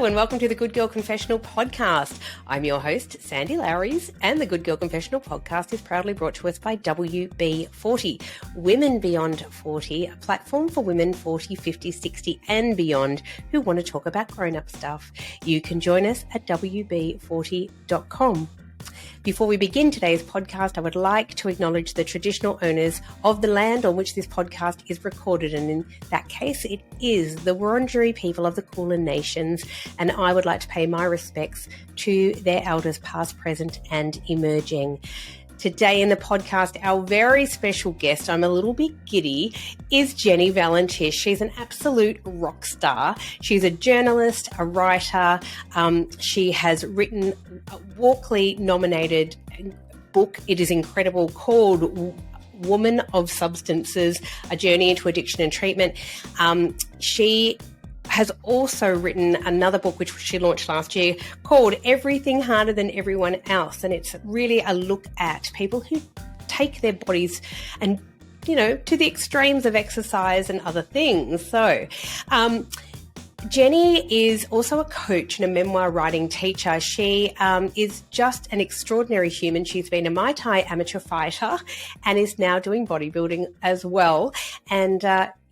and welcome to the Good Girl Confessional podcast. I'm your host, Sandy Lowres, and the Good Girl Confessional podcast is proudly brought to us by WB40, Women Beyond 40, a platform for women 40, 50, 60 and beyond who want to talk about grown-up stuff. You can join us at WB40.com. Before we begin today's podcast, I would like to acknowledge the traditional owners of the land on which this podcast is recorded, and in that case, it is the Wurundjeri people of the Kulin Nations, and I would like to pay my respects to their elders past, present and emerging. Today in the podcast, our very special guest, I'm a little bit giddy, is Jenny Valentish. She's an absolute rock star. She's a journalist, a writer. She has written a Walkley-nominated book. It is incredible, called Woman of Substances, A Journey into Addiction and Treatment. She has also written another book, which she launched last year, called Everything Harder Than Everyone Else. And it's really a look at people who take their bodies and, to the extremes of exercise and other things. So, Jenny is also a coach and a memoir writing teacher. She is just an extraordinary human. She's been a Muay Thai amateur fighter and is now doing bodybuilding as well. And,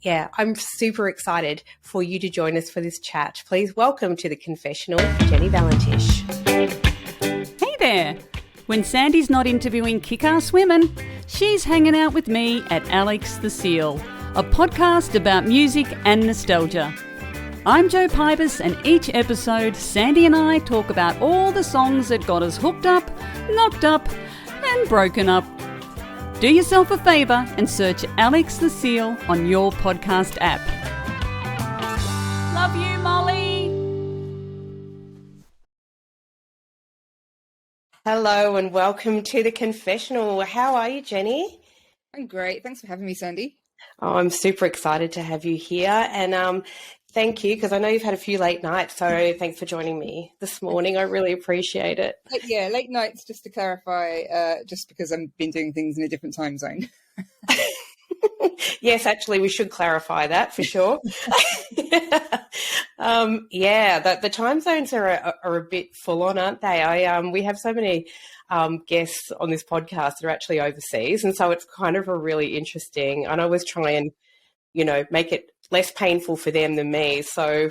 I'm super excited for you to join us for this chat. Please welcome to the Confessional, Jenny Valentish. Hey there. When Sandy's not interviewing kick-ass women, she's hanging out with me at Alex the Seal, a podcast about music and nostalgia. I'm Jo Pybus, and each episode, Sandy and I talk about all the songs that got us hooked up, knocked up, and broken up. Do yourself a favour and search Alex the Seal on your podcast app. Love you, Molly. Hello and welcome to the Confessional. How are you, Jenny? I'm great. Thanks for having me, Sandy. Oh, I'm super excited to have you here, and thank you, because I know you've had a few late nights, so thanks for joining me this morning. I really appreciate it. Yeah, late nights, just to clarify, just because I've been doing things in a different time zone. Yes, actually, we should clarify that for sure. The time zones are a bit full on, aren't they? We have so many guests on this podcast that are actually overseas, and so it's kind of a really interesting, and I always try and, make it less painful for them than me. So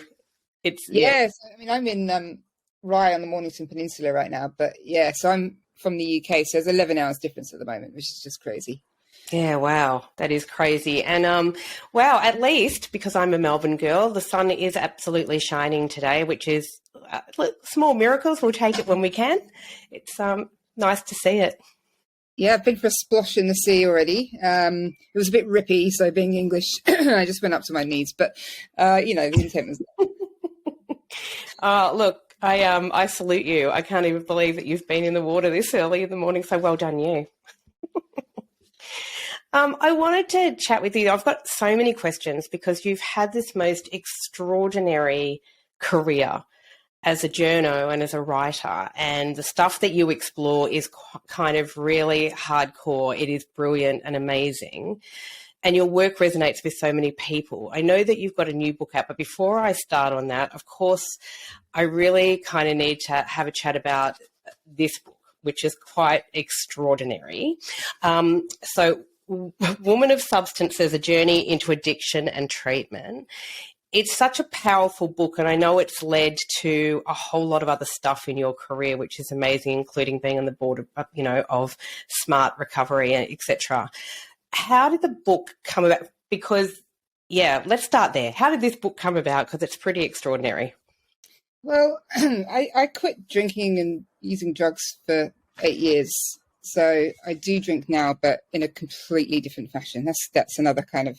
it's... Yes, I mean, I'm in Rye on the Mornington Peninsula right now, but so I'm from the UK, so there's 11 hours difference at the moment, which is just crazy. Yeah, wow, that is crazy. And at least, because I'm a Melbourne girl, the sun is absolutely shining today, which is small miracles. We'll take it when we can. It's nice to see it. Yeah, I've been for a splosh in the sea already. It was a bit rippy, so being English, I just went up to my knees. But, the intent was... Look, I salute you. I can't even believe that you've been in the water this early in the morning, so well done you. I wanted to chat with you. I've got so many questions because you've had this most extraordinary career as a journo and as a writer, and the stuff that you explore is kind of really hardcore. It is brilliant and amazing, and your work resonates with so many people. I know that you've got a new book out, but before I start on that, of course, I really kind of need to have a chat about this book, which is quite extraordinary. So Woman of Substances, A Journey into Addiction and Treatment. It's such a powerful book, and I know it's led to a whole lot of other stuff in your career, which is amazing, including being on the board of, of Smart Recovery, etc. How did the book come about? Because, let's start there. How did this book come about? Because it's pretty extraordinary. Well, I quit drinking and using drugs for 8 years. So I do drink now, but in a completely different fashion. That's another kind of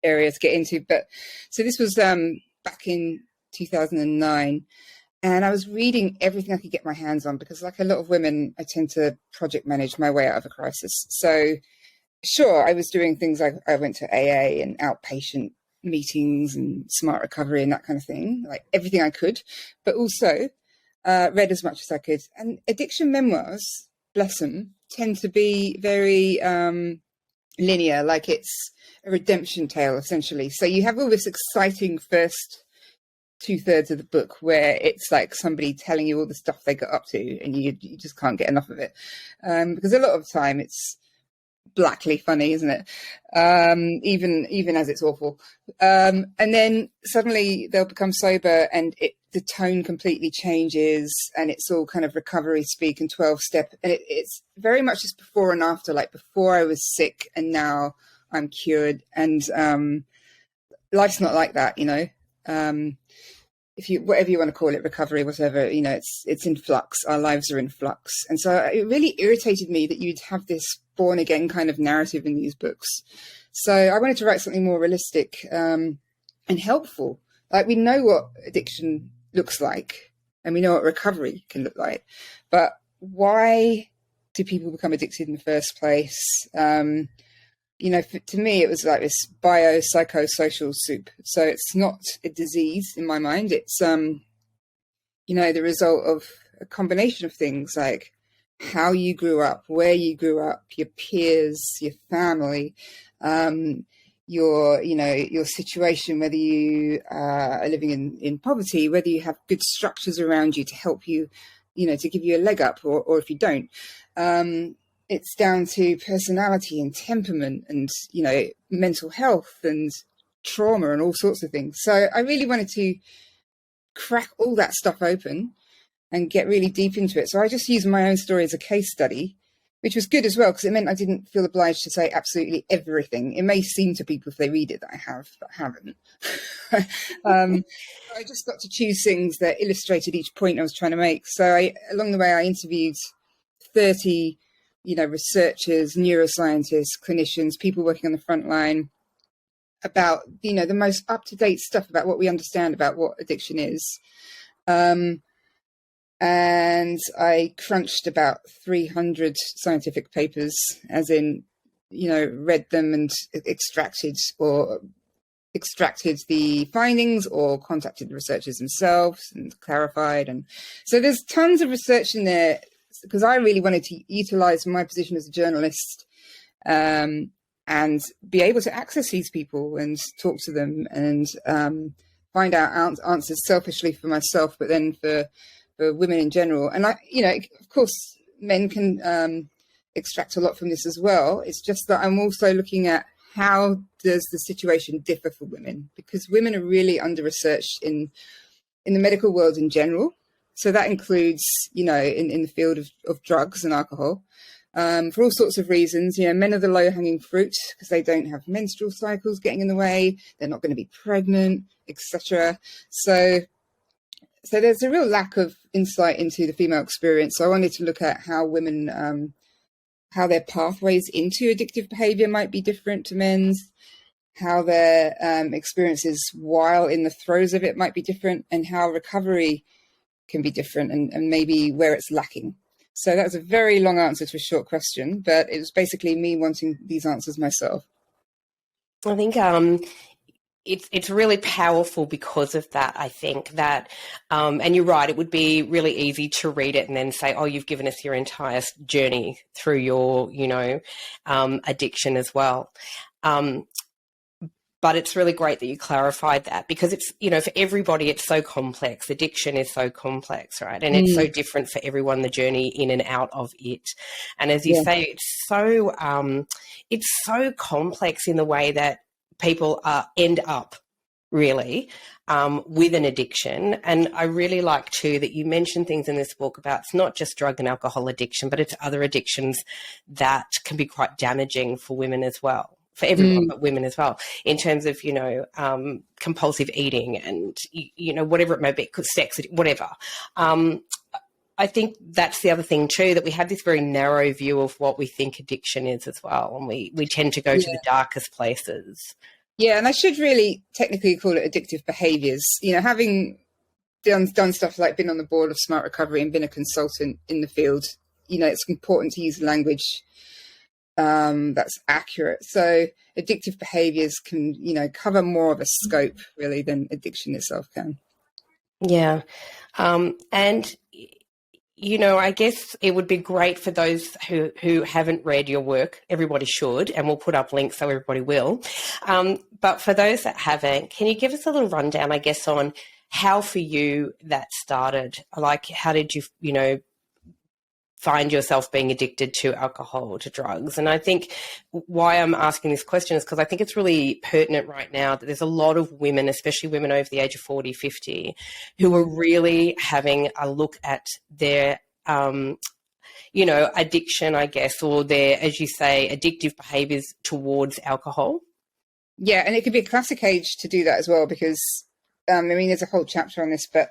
area to get into. But so this was back in 2009, and I was reading everything I could get my hands on because, like a lot of women, I tend to project manage my way out of a crisis. So sure, I was doing things like I went to AA and outpatient meetings and Smart Recovery and that kind of thing, like everything I could, but also read as much as I could. And addiction memoirs, bless them, tend to be very linear, like it's a redemption tale, essentially. So you have all this exciting first 2/3 of the book, where it's like somebody telling you all the stuff they got up to, and you just can't get enough of it, because a lot of time it's blackly funny, isn't it? Even as it's awful. And then suddenly they'll become sober, and the tone completely changes, and it's all kind of recovery speak and 12-step, and it's very much just before and after. Like, before I was sick, and now I'm cured, and life's not like that, you know. If you, whatever you want to call it, recovery, whatever, you know, it's in flux. Our lives are in flux. And so it really irritated me that you'd have this born again kind of narrative in these books. So I wanted to write something more realistic and helpful. Like, we know what addiction looks like, and we know what recovery can look like, but why do people become addicted in the first place? You know, to me, it was like this biopsychosocial soup. So it's not a disease in my mind. It's, you know, the result of a combination of things, like how you grew up, where you grew up, your peers, your family, your situation, whether you are living in poverty, whether you have good structures around you to help you, you know, to give you a leg up, or if you don't. It's down to personality and temperament and, you know, mental health and trauma and all sorts of things. So I really wanted to crack all that stuff open and get really deep into it. So I just used my own story as a case study, which was good as well, because it meant I didn't feel obliged to say absolutely everything. It may seem to people if they read it that I have, but I haven't. I just got to choose things that illustrated each point I was trying to make. So along the way, I interviewed 30 researchers, neuroscientists, clinicians, people working on the front line about, the most up-to-date stuff about what we understand about what addiction is. And I crunched about 300 scientific papers, as in, read them and extracted the findings or contacted the researchers themselves and clarified. And so there's tons of research in there, because I really wanted to utilize my position as a journalist and be able to access these people and talk to them and find out answers selfishly for myself, but then for women in general. And of course, men can extract a lot from this as well. It's just that I'm also looking at how does the situation differ for women, because women are really under-researched in the medical world in general. So that includes, in the field of drugs and alcohol, for all sorts of reasons. Men are the low-hanging fruit because they don't have menstrual cycles getting in the way. They're not going to be pregnant, etc. So there's a real lack of insight into the female experience. So I wanted to look at how women, how their pathways into addictive behaviour might be different to men's, how their experiences while in the throes of it might be different, and how recovery can be different and maybe where it's lacking. So that was a very long answer to a short question, but it was basically me wanting these answers myself. I think it's really powerful because of that. I think that, and you're right, it would be really easy to read it and then say, oh, you've given us your entire journey through your, addiction as well. But it's really great that you clarified that, because it's, for everybody, it's so complex. Addiction is so complex, right? And it's so different for everyone, the journey in and out of it. And as you say, it's so complex in the way that people end up really with an addiction. And I really like too that you mentioned things in this book about it's not just drug and alcohol addiction, but it's other addictions that can be quite damaging for women as well. For everyone, but women as well, in terms of, compulsive eating and, whatever it may be, sex, whatever. I think that's the other thing too, that we have this very narrow view of what we think addiction is as well. And we tend to go to the darkest places. Yeah, and I should really technically call it addictive behaviours. Having done stuff like been on the board of Smart Recovery and been a consultant in the field, it's important to use language that's accurate. So addictive behaviours can, cover more of a scope really than addiction itself can. Yeah. And, I guess it would be great for those who haven't read your work. Everybody should, and we'll put up links so everybody will. But for those that haven't, can you give us a little rundown, I guess, on how for you that started. Like, how did you, find yourself being addicted to alcohol, to drugs? And I think why I'm asking this question is because I think it's really pertinent right now that there's a lot of women, especially women over the age of 40, 50, who are really having a look at their, addiction, I guess, or their, as you say, addictive behaviours towards alcohol. Yeah, and it could be a classic age to do that as well, because, there's a whole chapter on this, but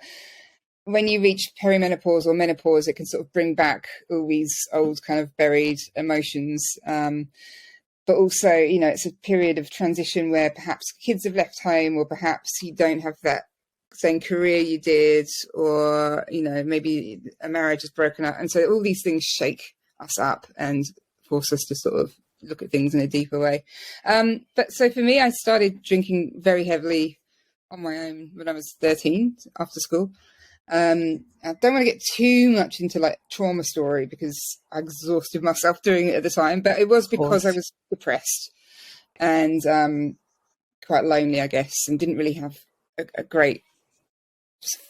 when you reach perimenopause or menopause, it can sort of bring back all these old kind of buried emotions. But also, it's a period of transition where perhaps kids have left home, or perhaps you don't have that same career you did, or, maybe a marriage is broken up. And so all these things shake us up and force us to sort of look at things in a deeper way. But so for me, I started drinking very heavily on my own when I was 13 after school. I don't want to get too much into like trauma story because I exhausted myself doing it at the time, but it was because I was depressed and quite lonely, I guess, and didn't really have a great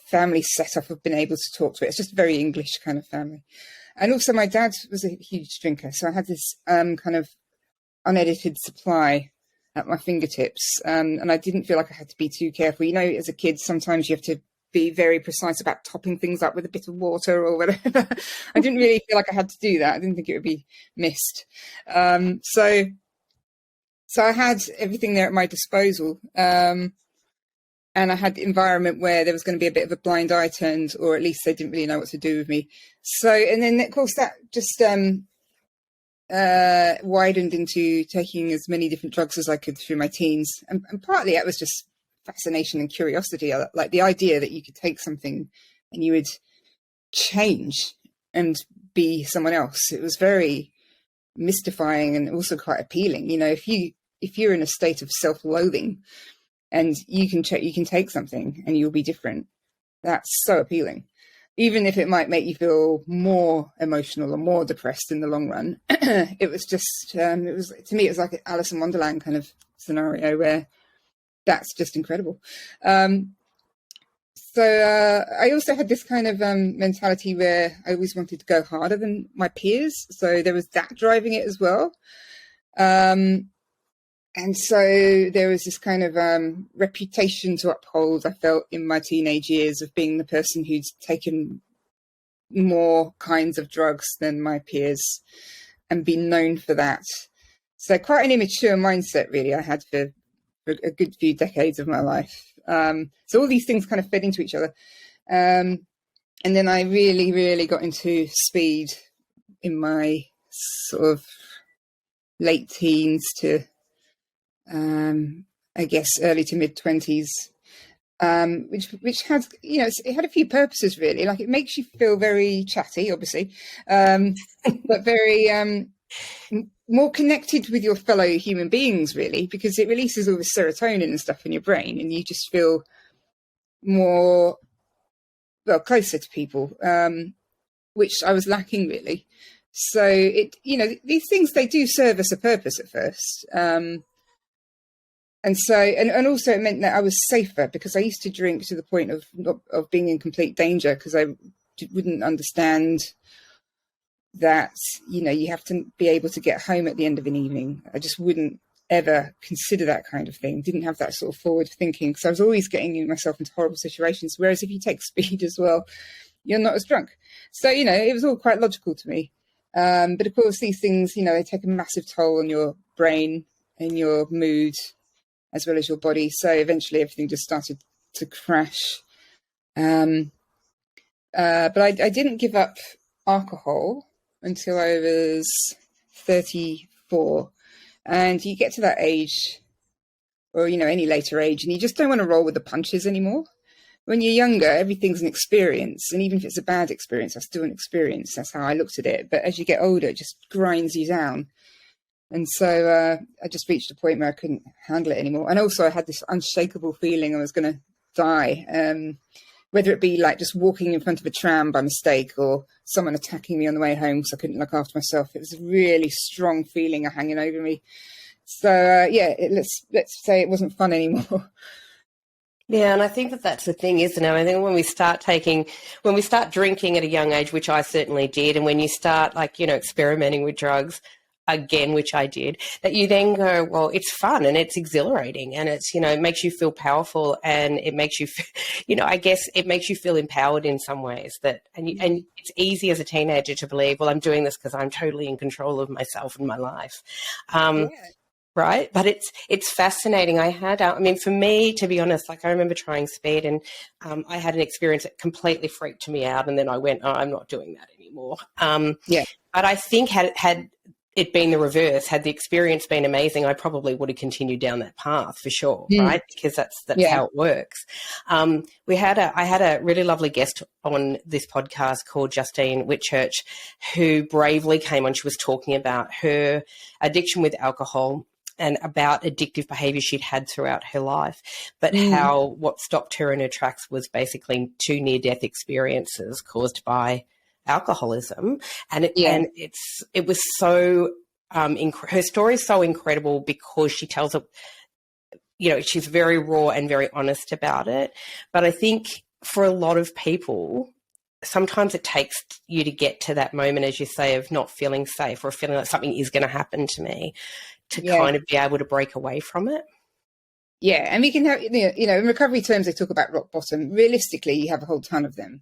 family setup of being able to talk to it. It's just a very English kind of family. And also my dad was a huge drinker, so I had this kind of unedited supply at my fingertips, and I didn't feel like I had to be too careful. As a kid, sometimes you have to be very precise about topping things up with a bit of water or whatever. I didn't really feel like I had to do that. I didn't think it would be missed. So I had everything there at my disposal. And I had the environment where there was going to be a bit of a blind eye turned, or at least they didn't really know what to do with me. So, and then of course that just widened into taking as many different drugs as I could through my teens. And partly it was just fascination and curiosity, like the idea that you could take something and you would change and be someone else. It was very mystifying and also quite appealing. If you're in a state of self-loathing and you can take something and you'll be different, that's so appealing, even if it might make you feel more emotional or more depressed in the long run. It was just to me it was like an Alice in Wonderland kind of scenario where that's just incredible. So I also had this kind of mentality where I always wanted to go harder than my peers. So there was that driving it as well. And so there was this kind of reputation to uphold, I felt, in my teenage years, of being the person who'd taken more kinds of drugs than my peers and been known for that. So quite an immature mindset, really, I had for a good few decades of my life. So all these things kind of fed into each other. And then I really, really got into speed in my sort of late teens to, I guess, early to mid 20s, which had, it had a few purposes, really. Like, it makes you feel very chatty, obviously, but very more connected with your fellow human beings, really, because it releases all the serotonin and stuff in your brain, and you just feel more, closer to people, which I was lacking, really. So these things, they do serve us a purpose at first. And so, and also it meant that I was safer, because I used to drink to the point of being in complete danger, because I wouldn't understand that, you have to be able to get home at the end of an evening. I just wouldn't ever consider that kind of thing. Didn't have that sort of forward thinking, because I was always getting myself into horrible situations. Whereas if you take speed as well, you're not as drunk. So, it was all quite logical to me. But of course, these things, they take a massive toll on your brain and your mood, as well as your body. So eventually everything just started to crash. But I didn't give up alcohol until I was 34. And you get to that age, or, any later age, and you just don't want to roll with the punches anymore. When you're younger, everything's an experience. And even if it's a bad experience, that's still an experience. That's how I looked at it. But as you get older, it just grinds you down. And so I just reached a point where I couldn't handle it anymore. And also I had this unshakable feeling I was going to die, whether it be like just walking in front of a tram by mistake, or someone attacking me on the way home because I couldn't look after myself. It was a really strong feeling hanging over me. So, let's say it wasn't fun anymore. Yeah, and I think that that's the thing, isn't it? I think when we start drinking at a young age, which I certainly did, and when you start experimenting with drugs again, which I did, that you then go, well, it's fun and it's exhilarating and it's, it makes you feel powerful and it makes you, I guess it makes you feel empowered in some ways and it's easy as a teenager to believe, well, I'm doing this because I'm totally in control of myself and my life. Yeah. Right. But it's fascinating. For me, to be honest, I remember trying speed and I had an experience that completely freaked me out. And then I went, oh, I'm not doing that anymore. But I think had it been the reverse, had the experience been amazing, I probably would have continued down that path for sure. Right. Because that's how it works. I had a really lovely guest on this podcast called Justine Whitchurch, who bravely came on. She was talking about her addiction with alcohol and about addictive behaviours she'd had throughout her life, but how what stopped her in her tracks was basically 2 near-death experiences caused by alcoholism. And it was so, her story is so incredible because she tells it, she's very raw and very honest about it. But I think for a lot of people, sometimes it takes you to get to that moment, as you say, of not feeling safe or feeling like something is going to happen to me, to kind of be able to break away from it. Yeah, and we can have, in recovery terms, they talk about rock bottom. Realistically, you have a whole ton of them.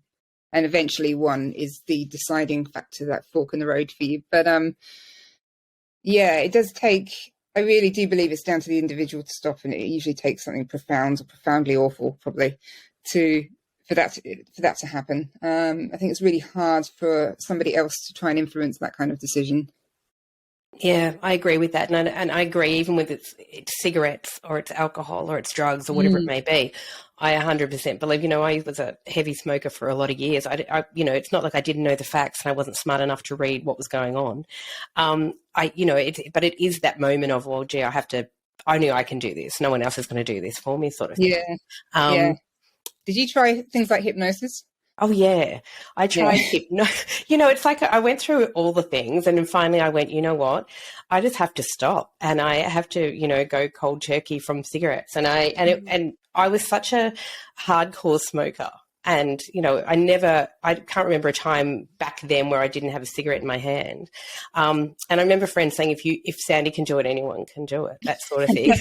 And eventually one is the deciding factor, that fork in the road for you. But it does take, I really do believe it's down to the individual to stop. And it usually takes something profound or profoundly awful, probably, for that to happen. I think it's really hard for somebody else to try and influence that kind of decision. Yeah, I agree with that. And I agree even with it's cigarettes or it's alcohol or it's drugs or whatever it may be. I 100% believe, I was a heavy smoker for a lot of years. It's not like I didn't know the facts and I wasn't smart enough to read what was going on. But it is that moment of, well, gee, I knew I can do this. No one else is going to do this for me sort of thing. Yeah. Did you try things like hypnosis? Oh, yeah. I tried it's like I went through all the things and then finally I went, you know what? I just have to stop and I have to, go cold turkey from cigarettes. And I was such a hardcore smoker. And, I can't remember a time back then where I didn't have a cigarette in my hand. And I remember friends saying, if Sandy can do it, anyone can do it, that sort of thing.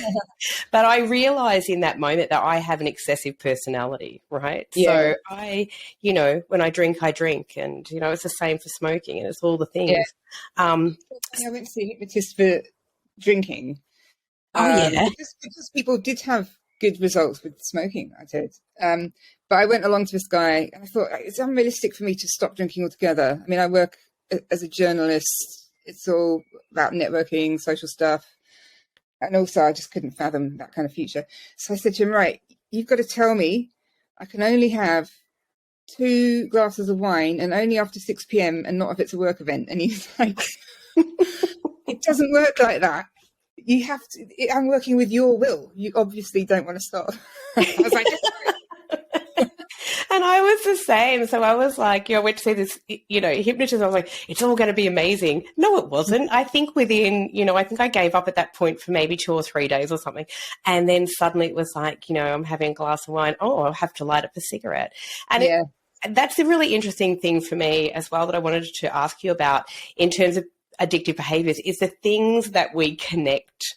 But I realized in that moment that I have an excessive personality, right? Yeah. So when I drink, and, it's the same for smoking and it's all the things. Yeah. I went to see a hypnotist for drinking. Because people did have good results with smoking, I did. But I went along to this guy and I thought it's unrealistic for me to stop drinking altogether. I mean, I work as a journalist. It's all about networking, social stuff. And also I just couldn't fathom that kind of future. So I said to him, right, you've got to tell me I can only have 2 glasses of wine and only after 6 p.m. and not if it's a work event. And he's like, it doesn't work like that. You have to, I'm working with your will. You obviously don't want to stop. I was like, and I was the same. So I was like, I went to see this, hypnotist. I was like, it's all going to be amazing. No, it wasn't. I think within, I think I gave up at that point for maybe 2 or 3 days or something. And then suddenly it was like, I'm having a glass of wine. Oh, I'll have to light up a cigarette. And that's a really interesting thing for me as well that I wanted to ask you about in terms of addictive behaviours is the things that we connect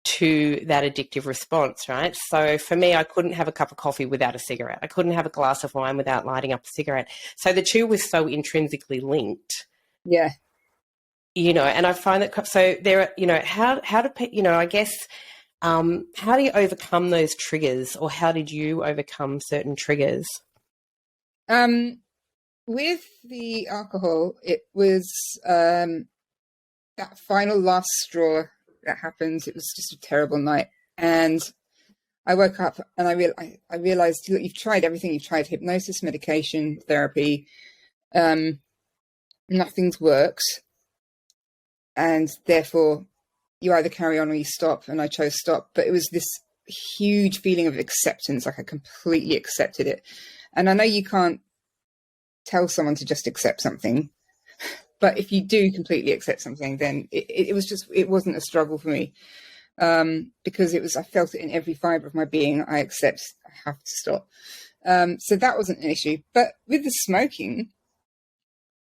to that addictive response, right? So for me, I couldn't have a cup of coffee without a cigarette. I couldn't have a glass of wine without lighting up a cigarette. So the two were so intrinsically linked. Yeah. And I find that, so there are, how do, I guess, how do you overcome those triggers or how did you overcome certain triggers? With the alcohol, it was that final last straw that happened. It was just a terrible night. And I woke up and I realized, look, you've tried everything. You've tried hypnosis, medication, therapy. Nothing's worked. And therefore, you either carry on or you stop. And I chose stop. But it was this huge feeling of acceptance. Like I completely accepted it. And I know you can't tell someone to just accept something. But if you do completely accept something, then it wasn't a struggle for me. because I felt it in every fibre of my being. I accept I have to stop. So that wasn't an issue. But with the smoking,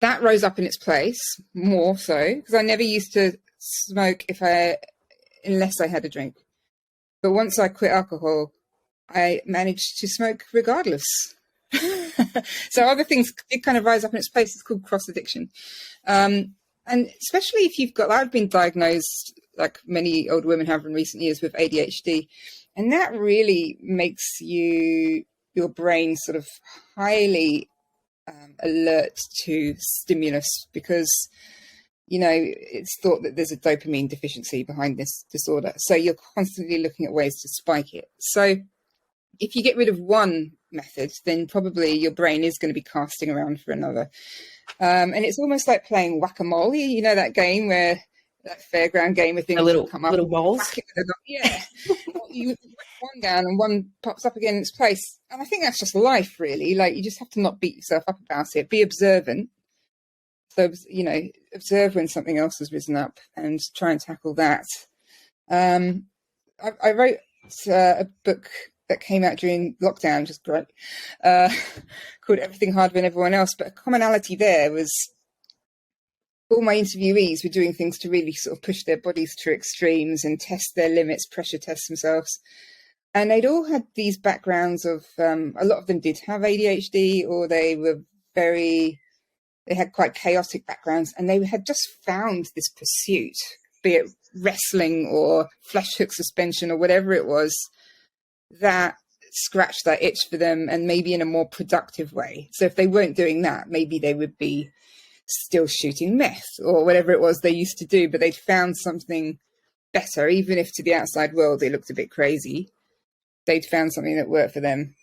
that rose up in its place more so, because I never used to smoke unless I had a drink. But once I quit alcohol, I managed to smoke regardless. So other things did kind of rise up in its place. It's called cross addiction. And especially if I've been diagnosed, like many older women have in recent years, with ADHD. And that really makes your brain sort of highly alert to stimulus, because it's thought that there's a dopamine deficiency behind this disorder. So you're constantly looking at ways to spike it. So if you get rid of one method, then probably your brain is going to be casting around for another. And it's almost like playing whack-a-mole. You know that game that fairground game where things come up. Little balls. Yeah. You whack one down and one pops up again in its place. And I think that's just life, really. Like, you just have to not beat yourself up about it. Be observant. So, observe when something else has risen up and try and tackle that. I wrote a book that came out during lockdown, which is great, called Everything Harder Than Everyone Else. But a commonality there was all my interviewees were doing things to really sort of push their bodies to extremes and test their limits, pressure test themselves. And they'd all had these backgrounds of, a lot of them did have ADHD, or they had quite chaotic backgrounds, and they had just found this pursuit, be it wrestling or flesh hook suspension or whatever it was, that scratched that itch for them, and maybe in a more productive way. So if they weren't doing that, maybe they would be still shooting meth or whatever it was they used to do, but they'd found something better, even if to the outside world they looked a bit crazy. They'd found something that worked for them.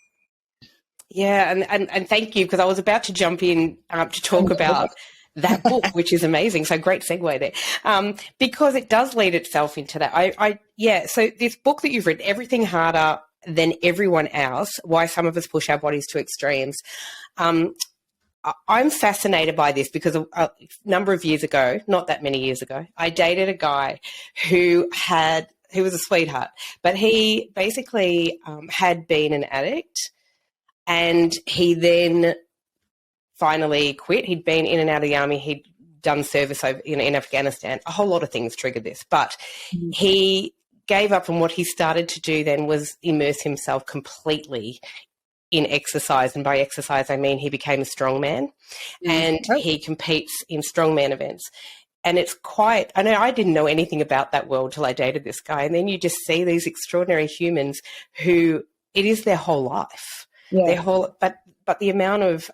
Yeah, and thank you, because I was about to jump in to talk about that book, which is amazing. So great segue there, because it does lead itself into that. So this book that you've written, Everything Harder Than Everyone Else, Why Some of Us Push Our Bodies to Extremes. I'm fascinated by this because a number of years ago, not that many years ago, I dated a guy who was a sweetheart, but he basically had been an addict. And he then finally quit. He'd been in and out of the army. He'd done service over in Afghanistan. A whole lot of things triggered this. But he gave up, and what he started to do then was immerse himself completely in exercise. And by exercise, I mean he became a strongman. And he competes in strongman events. And it's I didn't know anything about that world till I dated this guy. And then you just see these extraordinary humans who it is their whole life. Yeah. Their whole, but the amount of,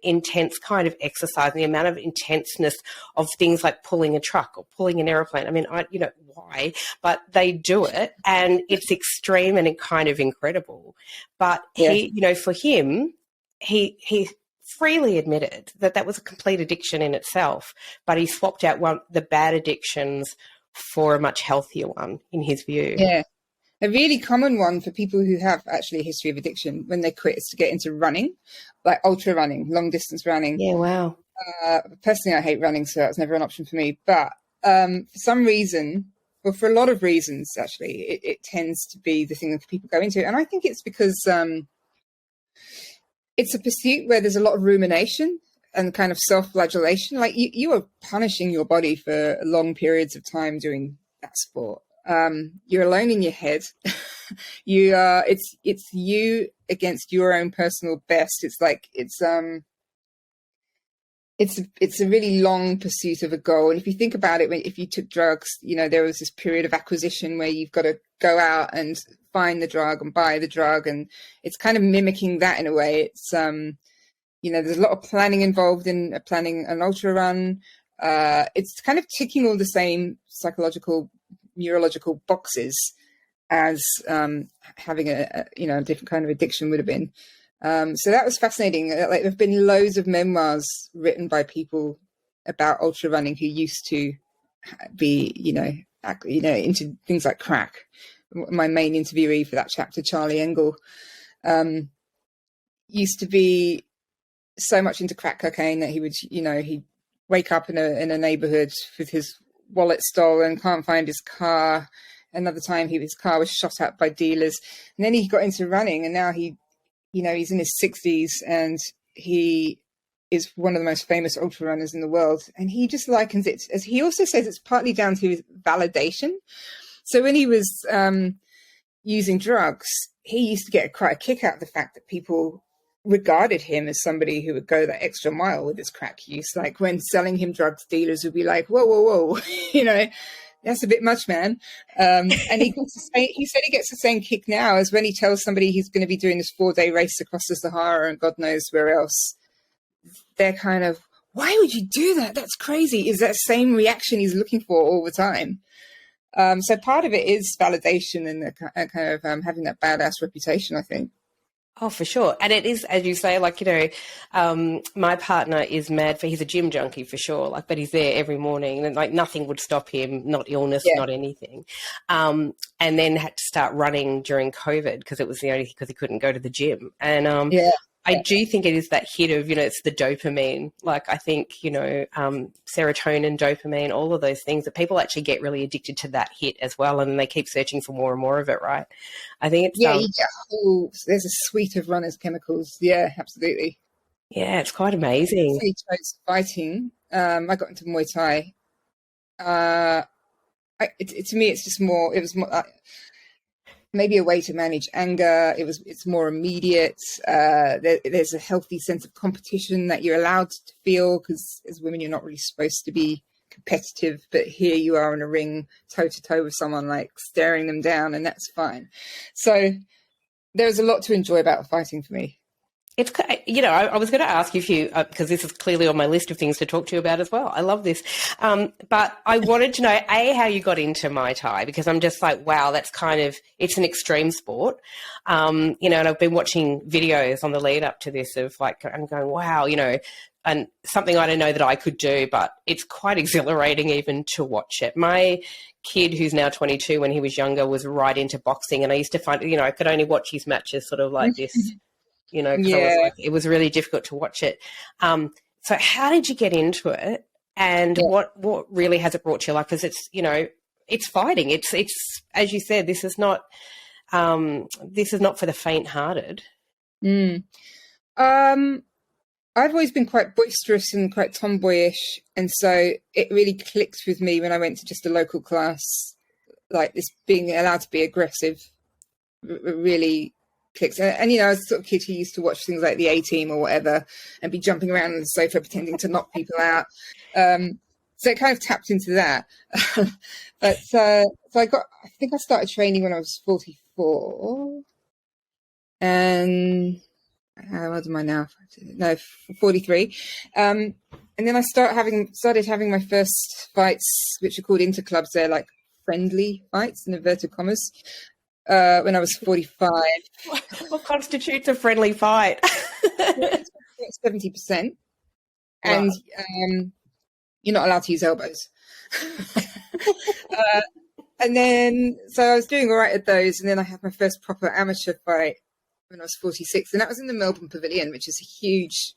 intense kind of exercise, and the amount of intenseness of things like pulling a truck or pulling an aeroplane. I mean, why? But they do it, and it's extreme and kind of incredible. But he, for him, he freely admitted that was a complete addiction in itself, but he swapped out the bad addictions for a much healthier one, in his view. Yeah. A really common one for people who have actually a history of addiction when they quit is to get into running, like ultra running, long distance running. Yeah, wow. Personally, I hate running, so that's never an option for me. But for some reason, well, for a lot of reasons, actually, it tends to be the thing that people go into. And I think it's because it's a pursuit where there's a lot of rumination and kind of self-flagellation. Like you are punishing your body for long periods of time doing that sport. You're alone in your head. It's you against your own personal best. It's like, it's a really long pursuit of a goal. And if you think about it, if you took drugs, there was this period of acquisition where you've got to go out and find the drug and buy the drug. And it's kind of mimicking that in a way. It's, there's a lot of planning involved in planning an ultra run. It's kind of ticking all the same psychological, neurological boxes as having a different kind of addiction would have been. So that was fascinating. Like, there have been loads of memoirs written by people about ultra running who used to be, into things like crack. My main interviewee for that chapter, Charlie Engel, used to be so much into crack cocaine that he would, he'd wake up in a neighborhood with his wallet stolen, can't find his car, another time his car was shot at by dealers. And then he got into running, and now he's in his 60s, and he is one of the most famous ultra runners in the world. And he just likens it, as he also says, it's partly down to his validation. So when he was using drugs, he used to get quite a kick out of the fact that people regarded him as somebody who would go that extra mile with his crack use. Like when selling him drugs, dealers would be like, whoa, that's a bit much, man. And he said he gets the same kick now as when he tells somebody he's going to be doing this 4-day race across the Sahara and God knows where else. They're kind of, why would you do that? That's crazy. Is that same reaction he's looking for all the time? So part of it is validation and kind of having that badass reputation, I think. Oh, for sure. And it is, as you say, like, my partner is mad he's a gym junkie for sure, like, but he's there every morning and like nothing would stop him, not illness, not anything. And then had to start running during COVID because he couldn't go to the gym. And I do think it is that hit of, it's the dopamine. Like I think, serotonin, dopamine, all of those things that people actually get really addicted to that hit as well. And they keep searching for more and more of it, right? I think it's... you get there's a suite of runners' chemicals. Yeah, absolutely. Yeah, it's quite amazing. I chose fighting. I got into Muay Thai. To me, it's just more... It was more... maybe a way to manage anger. It's more immediate. There's a healthy sense of competition that you're allowed to feel, because as women, you're not really supposed to be competitive, but here you are in a ring toe to toe with someone, like staring them down, and that's fine. So there's a lot to enjoy about fighting for me. It's, I was going to ask you because this is clearly on my list of things to talk to you about as well. I love this. But I wanted to know, how you got into Muay Thai, because I'm just like, wow, that's it's an extreme sport. And I've been watching videos on the lead up to this of like, I'm going, wow, and something I don't know that I could do, but it's quite exhilarating even to watch it. My kid, who's now 22, when he was younger, was right into boxing. And I used to find, I could only watch his matches sort of like this. It was really difficult to watch it. So how did you get into it, and what really has it brought to your life? Because it's, it's fighting. It's as you said, this is not for the faint-hearted. I've always been quite boisterous and quite tomboyish, and so it really clicked with me when I went to just a local class. Like this, being allowed to be aggressive really clicks. And I was the sort of kid who used to watch things like the A-Team or whatever and be jumping around on the sofa pretending to knock people out. So it kind of tapped into that. But so I think I started training when I was 44. And how old am I now? No, 43. And then I started having my first fights, which are called interclubs. They're like friendly fights in inverted commas. When I was 45. What constitutes a friendly fight? 70%. And you're not allowed to use elbows. And then, so I was doing all right at those. And then I had my first proper amateur fight when I was 46. And that was in the Melbourne Pavilion, which is a huge,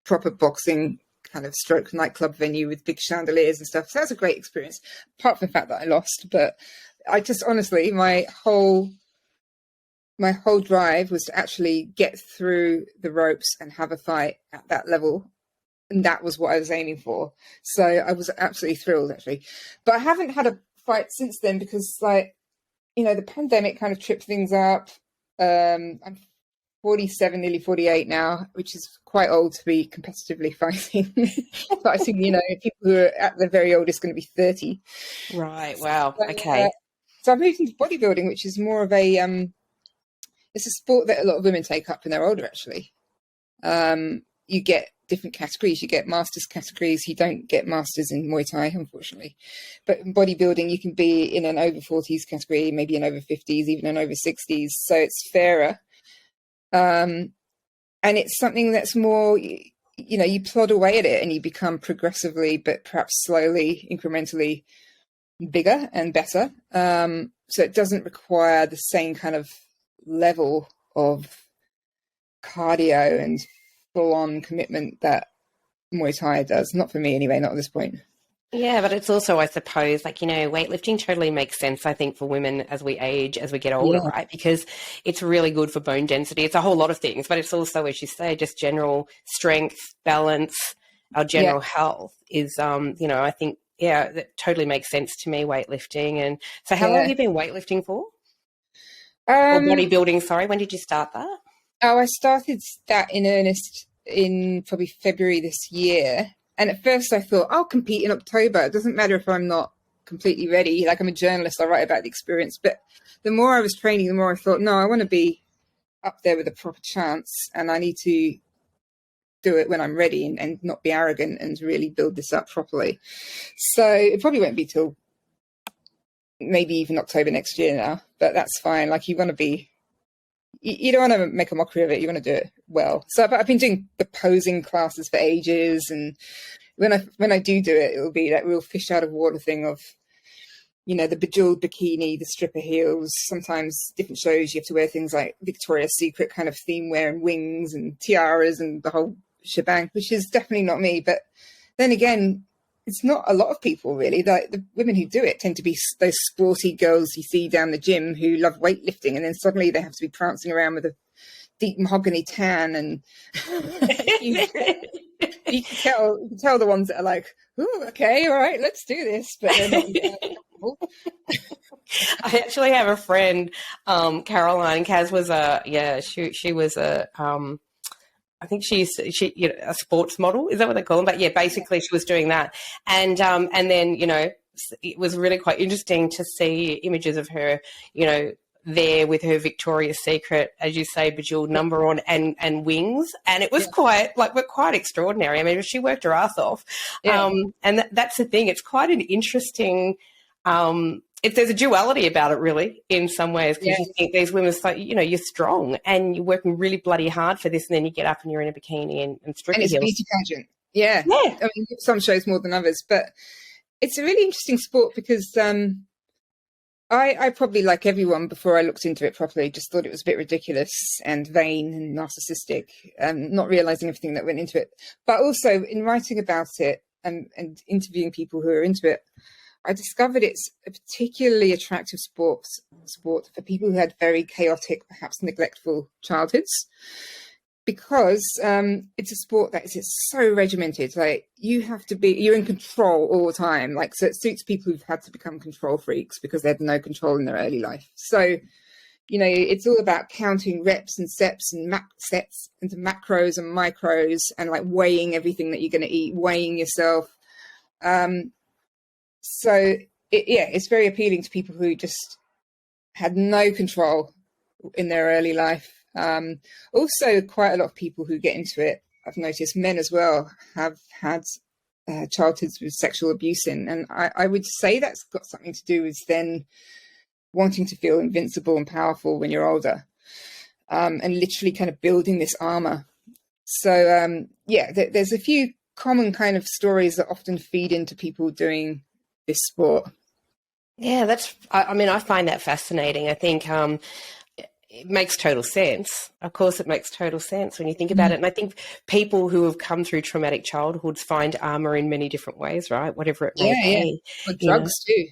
proper boxing kind of stroke nightclub venue with big chandeliers and stuff. So that was a great experience, apart from the fact that I lost. But I just honestly, my whole drive was to actually get through the ropes and have a fight at that level. And that was what I was aiming for. So I was absolutely thrilled, actually. But I haven't had a fight since then because, like, the pandemic kind of tripped things up. I'm 47, nearly 48 now, which is quite old to be competitively fighting. Fighting, people who are at the very oldest going to be 30. Right. Wow. Okay. So I've moved into bodybuilding, which is more of a, it's a sport that a lot of women take up when they're older, actually. You get different categories. You get masters categories. You don't get masters in Muay Thai, unfortunately. But in bodybuilding, you can be in an over 40s category, maybe an over 50s, even an over 60s. So it's fairer. And it's something that's more, you plod away at it and you become progressively, but perhaps slowly, incrementally bigger and better. So it doesn't require the same kind of level of cardio and full-on commitment that Muay Thai does. Not for me anyway, not at this point. Yeah, but it's also, I suppose, like, weightlifting totally makes sense, I think, for women as we age, as we get older, Yeah, right? Because it's really good for bone density. It's a whole lot of things, but it's also, as you say, just general strength, balance, our yeah. general health is, I think, yeah, that totally makes sense to me, weightlifting. And so how long have Yeah. you been weightlifting for? Or Um, bodybuilding, sorry. When did you start that? I started that in earnest in probably February this year. And at first I thought, I'll compete in October. It doesn't matter if I'm not completely ready. Like, I'm a journalist, I write about the experience. But the more I was training, the more I thought, no, I want to be up there with a proper chance, and I need to do it when I'm ready, and not be arrogant, and really build this up properly. So it probably won't be till maybe even October next year now, but that's fine. Like, you want to be, you don't want to make a mockery of it. You want to do it well. So I've been doing the posing classes for ages, and when I do it, it'll be that real fish out of water thing of, the bejeweled bikini, the stripper heels. Sometimes different shows you have to wear things like Victoria's Secret kind of theme wear, and wings and tiaras and the whole shebang, which is definitely not me. But then again, it's not a lot of people really. The women who do it tend to be those sporty girls you see down the gym who love weightlifting, and then suddenly they have to be prancing around with a deep mahogany tan, and you can tell the ones that are like, "Ooh, okay, all right, let's do this," but they're not comfortable. I actually have a friend, Caroline. Kaz was she was I think she's a sports model. Is that what they call them? But yeah, basically she was doing that. And then, it was really quite interesting to see images of her, there with her Victoria's Secret, as you say, bejeweled number on and wings. And it was quite extraordinary. I mean, she worked her ass off. Yeah. And that's the thing. It's quite an interesting, there's a duality about it, really, in some ways, because you think these women, you're strong and you're working really bloody hard for this, and then you get up and you're in a bikini and stripper And it's a heels. beauty pageant. Yeah. I mean, some shows more than others, but it's a really interesting sport because I probably, like everyone, before I looked into it properly, just thought it was a bit ridiculous and vain and narcissistic, not realising everything that went into it. But also, in writing about it and interviewing people who are into it, I discovered it's a particularly attractive sport for people who had very chaotic, perhaps neglectful childhoods, because it's a sport that is so regimented. Like, you're in control all the time. Like, so it suits people who've had to become control freaks because they had no control in their early life. So, it's all about counting reps and sets and sets into macros and micros, and like weighing everything that you're going to eat, weighing yourself. So it's very appealing to people who just had no control in their early life. Also, quite a lot of people who get into it, I've noticed, men as well, have had childhoods with sexual abuse in. And I would say that's got something to do with then wanting to feel invincible and powerful when you're older, and literally kind of building this armor. So, there's a few common kind of stories that often feed into people doing this sport. Yeah, I find that fascinating. I think it makes total sense. Of course, it makes total sense when you think about it. And I think people who have come through traumatic childhoods find armor in many different ways, right? Whatever it may be. Or drugs too.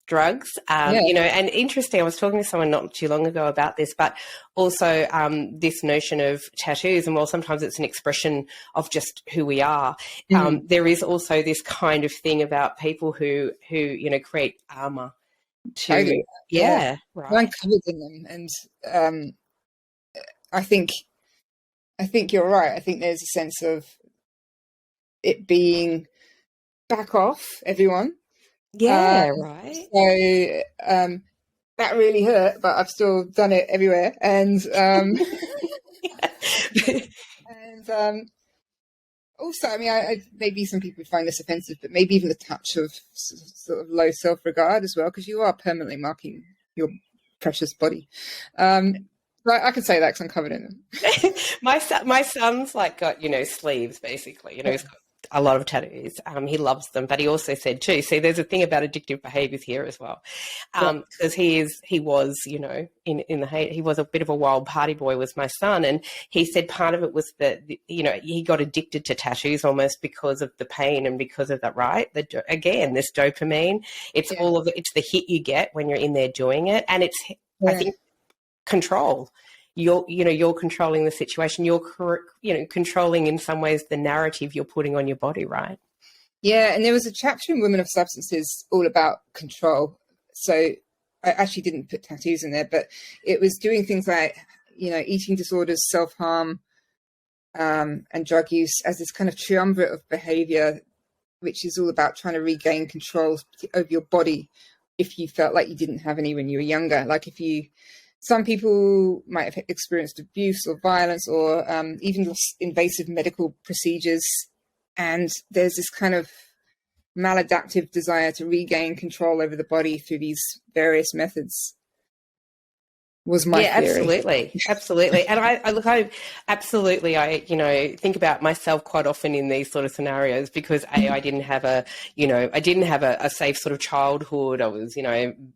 Drugs, and interesting. I was talking to someone not too long ago about this, but also this notion of tattoos. And while sometimes it's an expression of just who we are, there is also this kind of thing about people who create armor. Totally. Right. I'm covered in them, and I think you're right. I think there's a sense of it being back off, everyone. Yeah, right. So that really hurt, but I've still done it everywhere, and also, I mean, I maybe some people find this offensive, but maybe even a touch of sort of low self-regard as well, because you are permanently marking your precious body. I can say that because I'm covered in them. My son's got sleeves basically. He's got a lot of tattoos. He loves them, but he also said too, see, there's a thing about addictive behaviours here as well. Because he was, you know, in the hate, he was a bit of a wild party boy, was my son. And he said part of it was that, you know, he got addicted to tattoos almost because of the pain and because of that, right? Again, this dopamine, it's all of it. It's the hit you get when you're in there doing it. And it's, I think, control. You're controlling the situation. You're, controlling in some ways the narrative you're putting on your body, right? Yeah, and there was a chapter in Women of Substances all about control. So I actually didn't put tattoos in there, but it was doing things like, you know, eating disorders, self-harm, and drug use as this kind of triumvirate of behaviour, which is all about trying to regain control over your body if you felt like you didn't have any when you were younger. Like some people might have experienced abuse or violence or even invasive medical procedures. And there's this kind of maladaptive desire to regain control over the body through these various methods. Was my theory. Absolutely. And I absolutely, think about myself quite often in these sort of scenarios because I didn't have a safe sort of childhood. I was,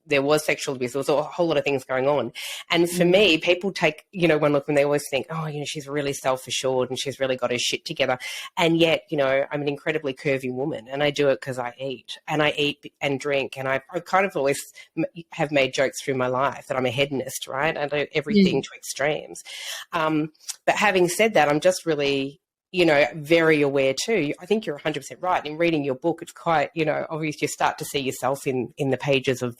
there was sexual abuse. There was a whole lot of things going on. And for me, people take, one look and they always think, oh, she's really self-assured and she's really got her shit together. And yet, I'm an incredibly curvy woman and I do it because I eat and drink. And I kind of always have made jokes through my life that I'm a hedonist, right? I do everything to extremes. But having said that, I'm just really, very aware too. I think you're 100% right. In reading your book, it's quite, obvious you start to see yourself in the pages of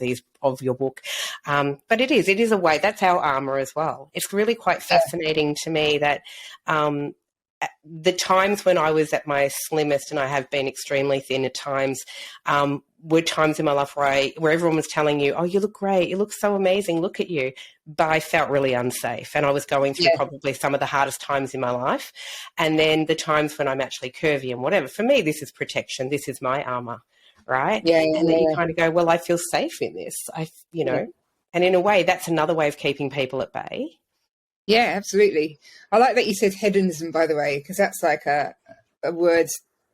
your book. But it is a way, that's our armour as well. It's really quite fascinating to me that the times when I was at my slimmest, and I have been extremely thin at times, were times in my life where everyone was telling you, oh, you look great, you look so amazing, look at you. But I felt really unsafe and I was going through probably some of the hardest times in my life. And then the times when I'm actually curvy and whatever, for me, this is protection. This is my armour, right? And then you kind of go, well, I feel safe in this, and in a way, that's another way of keeping people at bay. Yeah, absolutely. I like that you said hedonism, by the way, because that's like a word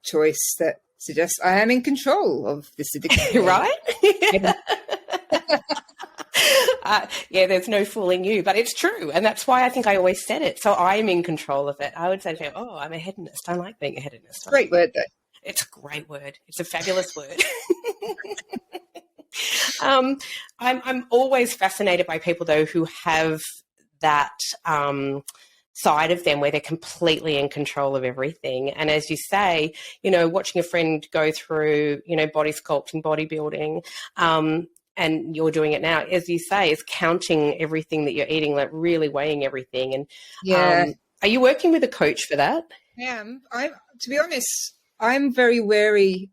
choice that suggests I am in control of this addiction. Right? There's no fooling you, but it's true. And that's why I think I always said it. So I'm in control of it. I would say to him, oh, I'm a hedonist. I like being a hedonist. Great word, though. It's a great word. It's a fabulous word. I'm always fascinated by people, though, who have that side of them where they're completely in control of everything. And as you say, watching a friend go through, body sculpting, bodybuilding, and you're doing it now, as you say, is counting everything that you're eating, like really weighing everything. And are you working with a coach for that? Yeah, to be honest, I'm very wary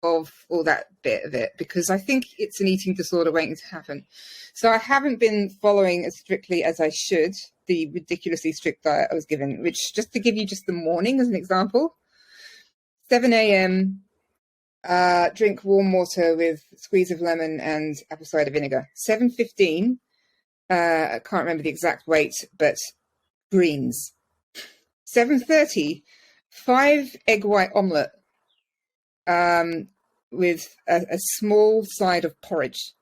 of all that bit of it because I think it's an eating disorder waiting to happen. So I haven't been following as strictly as I should the ridiculously strict diet I was given, which, just to give you just the morning as an example, 7 a.m., drink warm water with a squeeze of lemon and apple cider vinegar. 7:15, I can't remember the exact weight, but greens. 7:30, 5 egg white omelette with a small side of porridge.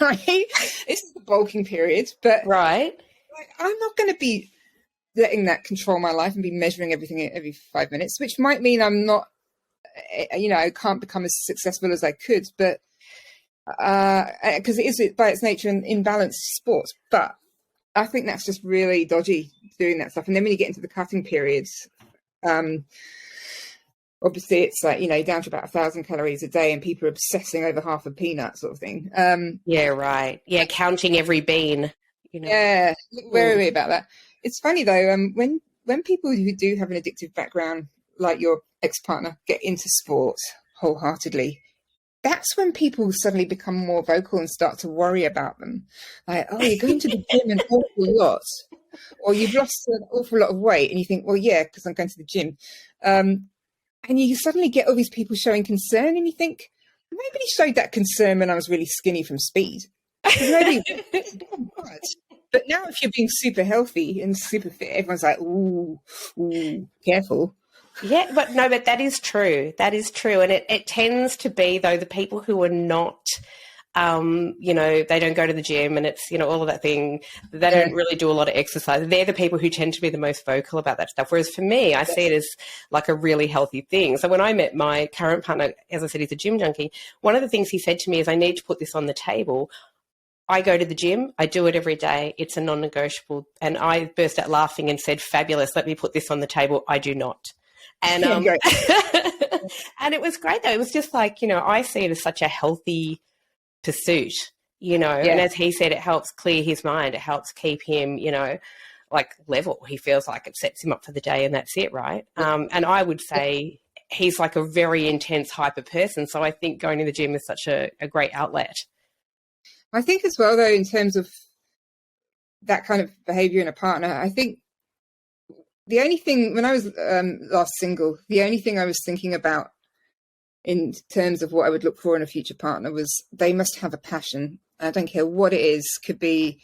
Right? This is the bulking period, but right. I'm not going to be letting that control my life and be measuring everything every 5 minutes, which might mean I'm not, I can't become as successful as I could, but because it is by its nature an imbalanced sport. But I think that's just really dodgy doing that stuff. And then when you get into the cutting periods, obviously it's like, down to about 1,000 calories a day and people are obsessing over half a peanut sort of thing. Yeah, right. Yeah, counting every bean. Yeah, wary about that. It's funny though, when people who do have an addictive background, like your ex-partner, get into sport wholeheartedly, that's when people suddenly become more vocal and start to worry about them. Like, oh, you're going to the gym an awful lot, or you've lost an awful lot of weight, and you think, well, yeah, because I'm going to the gym. And you suddenly get all these people showing concern, and you think, nobody showed that concern when I was really skinny from speed. But now if you're being super healthy and super fit, everyone's like, ooh, careful. Yeah, but that is true. That is true. And it tends to be, though, the people who are not, they don't go to the gym and it's, all of that thing. They don't really do a lot of exercise. They're the people who tend to be the most vocal about that stuff. Whereas for me, I see it as like a really healthy thing. So when I met my current partner, as I said, he's a gym junkie. One of the things he said to me is, I need to put this on the table. I go to the gym. I do it every day. It's a non-negotiable. And I burst out laughing and said, fabulous. Let me put this on the table. I do not. And, and it was great though. It was just like, I see it as such a healthy pursuit, and as he said, it helps clear his mind. It helps keep him, like level. He feels like it sets him up for the day and that's it, right? And I would say he's like a very intense, hyper person. So I think going to the gym is such a great outlet. I think as well, though, in terms of that kind of behaviour in a partner, I think the only thing, when I was last single, the only thing I was thinking about in terms of what I would look for in a future partner was they must have a passion. I don't care what it is, could be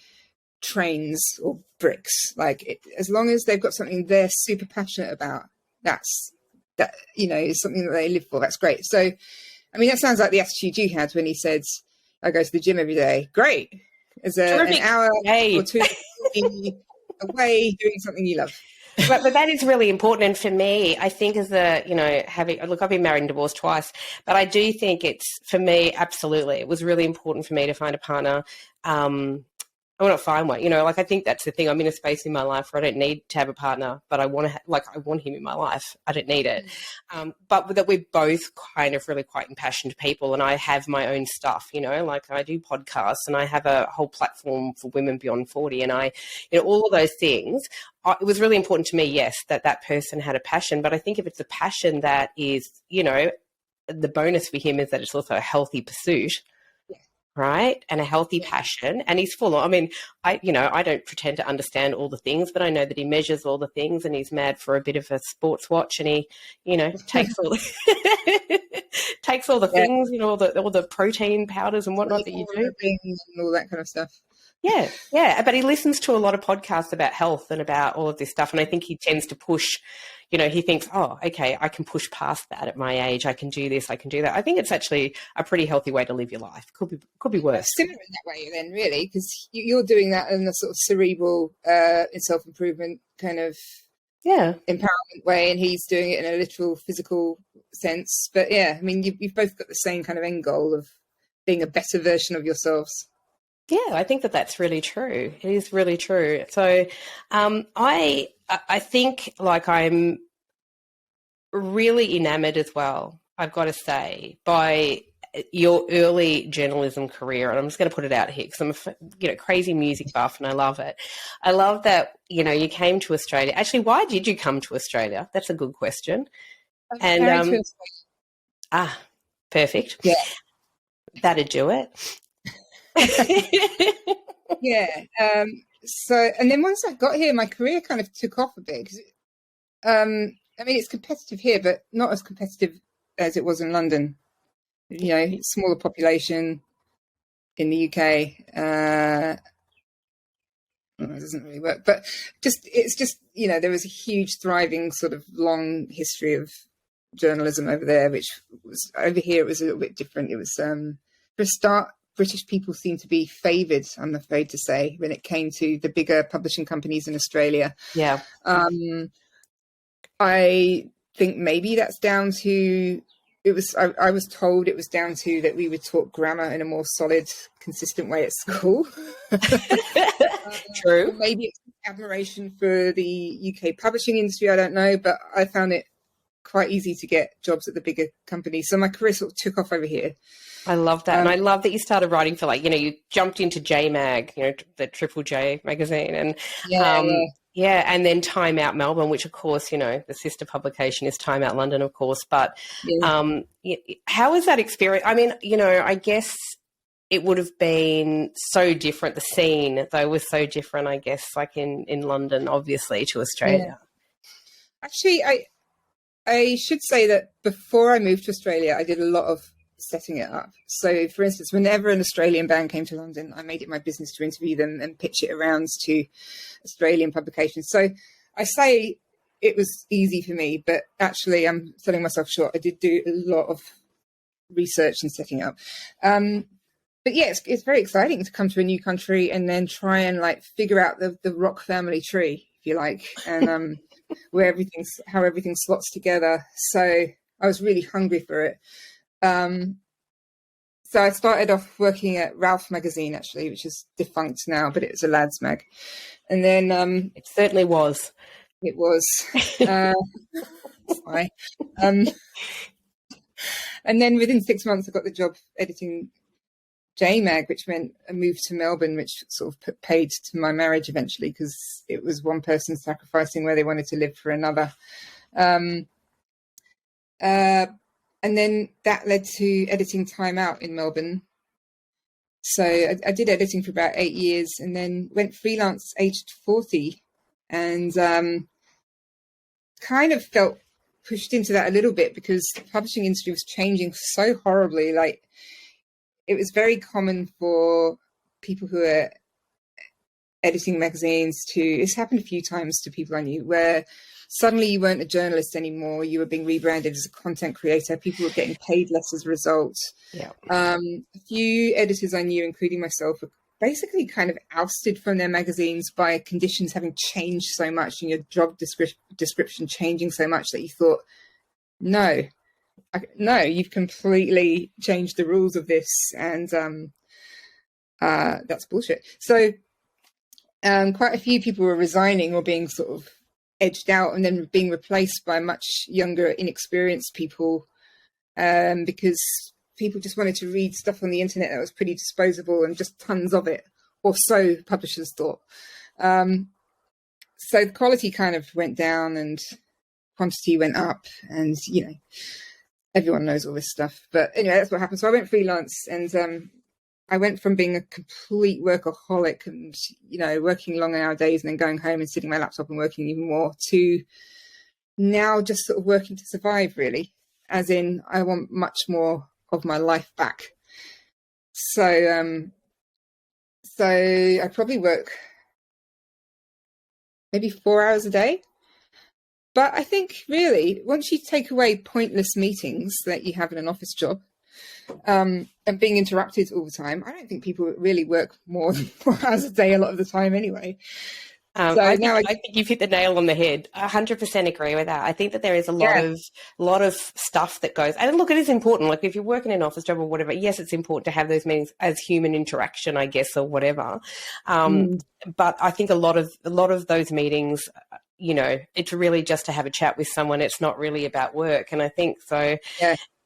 trains or bricks. As long as they've got something they're super passionate about, is something that they live for. That's great. So, I mean, that sounds like the attitude you had when he said, I go to the gym every day. Great. As an hour or two away doing something you love. But that is really important. And for me, I think as I've been married and divorced twice, but I do think for me, absolutely, it was really important for me to find a partner. Not find one, I think that's the thing. I'm in a space in my life where I don't need to have a partner, but I want him in my life. I don't need it. But that we're both kind of really quite impassioned people, and I have my own stuff, I do podcasts and I have a whole platform for women beyond 40, and all of those things. It was really important to me, yes, that person had a passion, but I think if it's a passion that is, the bonus for him is that it's also a healthy pursuit. Right. And a healthy passion. And he's full of, I don't pretend to understand all the things, but I know that he measures all the things and he's mad for a bit of a sports watch, and he, takes all the things, all the protein powders and whatnot that you do. And all that kind of stuff. Yeah. Yeah. But he listens to a lot of podcasts about health and about all of this stuff. And I think he tends to push, he thinks, oh, okay, I can push past that at my age. I can do this. I can do that. I think it's actually a pretty healthy way to live your life. Could be worse. Similar in that way then, really, because you're doing that in a sort of cerebral self-improvement kind of empowerment way, and he's doing it in a literal physical sense. But yeah, you've both got the same kind of end goal of being a better version of yourselves. Yeah, I think that's really true. It is really true. So I think I'm really enamoured as well, I've got to say, by your early journalism career. And I'm just going to put it out here because I'm a crazy music buff and I love it. I love that, you came to Australia. Actually, why did you come to Australia? That's a good question. Perfect. Yeah. That'd do it. Yeah. So, and then once I got here, my career kind of took off a bit. 'Cause, it's competitive here, but not as competitive as it was in London. Smaller population in the UK. It doesn't really work, but it's just there was a huge, thriving, sort of long history of journalism over there, which was over here. It was a little bit different. It was for a start. British people seem to be favoured, I'm afraid to say, when it came to the bigger publishing companies in Australia. Yeah. I think maybe that's down to, I was told it was down to that we were taught grammar in a more solid, consistent way at school. True. Maybe it's admiration for the UK publishing industry, I don't know, but I found it quite easy to get jobs at the bigger companies. So my career sort of took off over here. I love that. And I love that you started writing for you jumped into Jmag, the Triple J magazine, and and then Time Out Melbourne, which of course, the sister publication is Time Out London, of course. But how was that experience? I guess it would have been so different. The scene, though, was so different, I guess, in London, obviously, to Australia. Yeah. Actually, I should say that before I moved to Australia, I did a lot of setting it up. So, for instance, whenever an Australian band came to London, I made it my business to interview them and pitch it around to Australian publications. So I say it was easy for me, but actually I'm selling myself short. I did do a lot of research and setting up. But yeah, it's very exciting to come to a new country and then try and like figure out the rock family tree, if you like, and how everything slots together. So I was really hungry for it. So I started off working at Ralph magazine, actually, which is defunct now, but it was a lads mag. And then it certainly was. It was. And then within 6 months, I got the job editing Jmag, which meant a move to Melbourne, which sort of paid to my marriage eventually, because it was one person sacrificing where they wanted to live for another. And then that led to editing Time Out in Melbourne. So I did editing for about 8 years and then went freelance aged 40 and kind of felt pushed into that a little bit because the publishing industry was changing so horribly. Like, it was very common for people who are editing magazines it's happened a few times to people I knew, where suddenly you weren't a journalist anymore. You were being rebranded as a content creator. People were getting paid less as a result. Yeah. A few editors I knew, including myself, were basically kind of ousted from their magazines by conditions having changed so much and your job description changing so much that you thought, no, you've completely changed the rules of this, and that's bullshit. So quite a few people were resigning or being sort of edged out and then being replaced by much younger, inexperienced people, because people just wanted to read stuff on the internet that was pretty disposable and just tons of it, or so publishers thought. So the quality kind of went down and quantity went up, and everyone knows all this stuff. But anyway, that's what happened. So I went freelance, and I went from being a complete workaholic and, working long hour days and then going home and sitting at my laptop and working even more, to now just sort of working to survive, really. As in, I want much more of my life back. So I probably work maybe 4 hours a day. But I think really, once you take away pointless meetings that you have in an office job, and being interrupted all the time, I don't think people really work more than 4 hours a day a lot of the time anyway. I think you've hit the nail on the head. I 100% agree with that. I think that there is a lot of stuff that goes, and look, it is important. Like, if you're working in an office job or whatever, yes, it's important to have those meetings as human interaction, I guess, or whatever. But I think a lot of those meetings, it's really just to have a chat with someone. It's not really about work. And I think so.